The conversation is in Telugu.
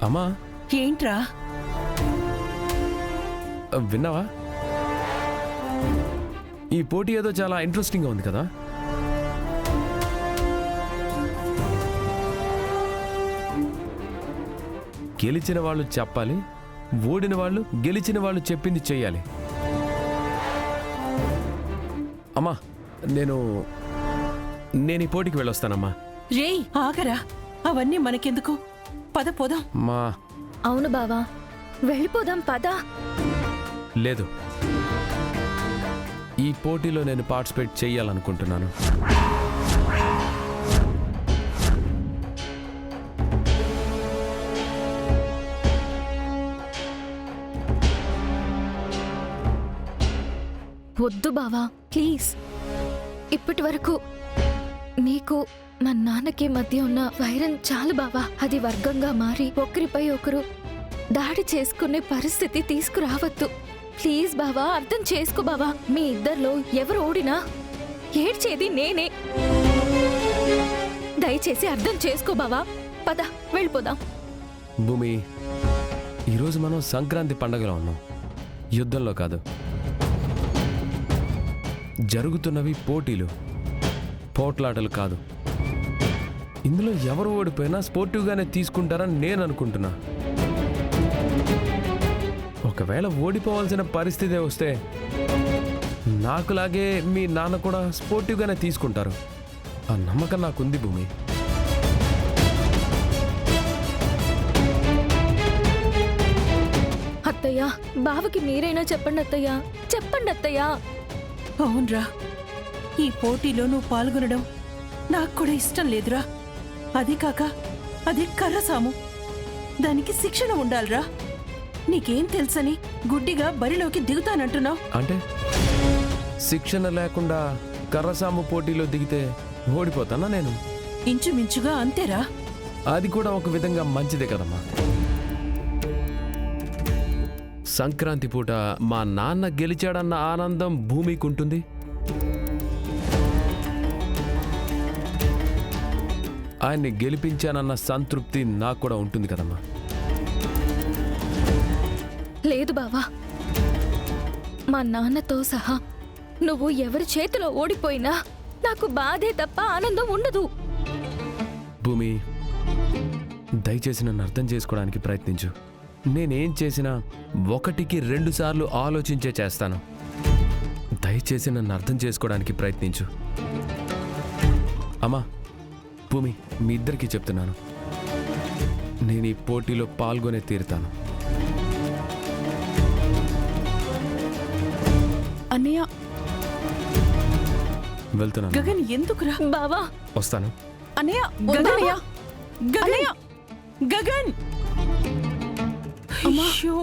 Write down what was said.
అమ్మా ఏంట్రా? విన్నావా? ఈ పోటీ ఏదో చాలా ఇంట్రెస్టింగ్గా ఉంది కదా. గెలిచిన వాళ్ళు చెప్పాలి, ఓడిన వాళ్ళు గెలిచిన వాళ్ళు చెప్పింది చెయ్యాలి. అమ్మా నేను ఈ పోటీకి వెళ్ళొస్తానమ్మా. రేయ్ ఆగరా, అవన్నీ మనకెందుకు, పద పోదాం. మా అవును బావా, వెళ్ళిపోదాం పద. లేదు, ఈ పోటీలో నేను పార్టిసిపేట్ చెయ్యాలనుకుంటున్నాను. వద్దు బావా ప్లీజ్. ఇప్పటి వరకు నీకు మా నాన్నకి మధ్య ఉన్న వైరం చాలు బావా. అది వర్గంగా మారి ఒకరిపై ఒకరు దాడి చేసుకునే పరిస్థితి తీసుకురావద్దు. ప్లీజ్ బావా, అర్థం చేసుకో బావా. మీ ఇద్దరిలో ఎవరు ఓడినా ఏడ్చేది నేనే. దయచేసి అర్థం చేసుకో బావా. పద వెళ్ళిపోదాం. భూమి, ఈరోజు మనం సంక్రాంతి పండగలో ఉన్నాం, యుద్ధంలో కాదు. జరుగుతున్నవి పోటీలు, పోట్లాటలు కాదు. ఇందులో ఎవరు ఓడిపోయినా స్పోర్టివ్గానే తీసుకుంటారని నేను అనుకుంటున్నా. ఒకవేళ ఓడిపోవాల్సిన పరిస్థితి వస్తే నాకులాగే మీ నాన్న కూడా స్పోర్టివ్గానే తీసుకుంటారు. ఆ నమ్మకం నాకుంది భూమి. అత్తయ్య, బావకి మీరైనా చెప్పండి అత్తయ్య, చెప్పండి అత్తయ్య. అవునరా, ఈ పోటీలో నువ్వు పాల్గొనడం నాకు కూడా ఇష్టం లేదురా. అది కాక అది కర్రసాము, దానికి శిక్షణ ఉండాలిరా. నీకేం తెలుసని గుడ్డిగా బరిలోకి దిగుతానంటున్నావు? అంటే శిక్షణ లేకుండా కర్రసాము పోటీలో దిగితే ఓడిపోతానా నేను? ఇంచుమించుగా అంతేరా. అది కూడా ఒక విధంగా మంచిదే కదమ్మా. సంక్రాంతి పూట మా నాన్న గెలిచాడన్న ఆనందం భూమికి ఉంటుంది. ఆయన్ని గెలిపించానన్న సంతృప్తి నాకు కూడా ఉంటుంది కదమ్మా. లేదు బావా, మా నాన్నతో సహా నువ్వు ఎవరి చేతిలో ఓడిపోయినా నాకు బాధే తప్ప ఆనందం ఉండదు. భూమి, దయచేసి నన్ను అర్థం చేసుకోవడానికి ప్రయత్నించు. నేనేం చేసినా 1కి 2 సార్లు ఆలోచించే చేస్తాను. దయచేసి నన్ను అర్థం చేసుకోవడానికి ప్రయత్నించు. అమ్మా, భూమి, మీ ఇద్దరికీ చెప్తున్నాను, నేను ఈ పోటీలో పాల్గొనే తీరుతాను. అన్నయ్య, వెళ్తున్నాను. గగన్ ఎందుకురా? బావా వస్తాను. అన్నయ్య, గగన్, గగన్, గగన్. అయ్యో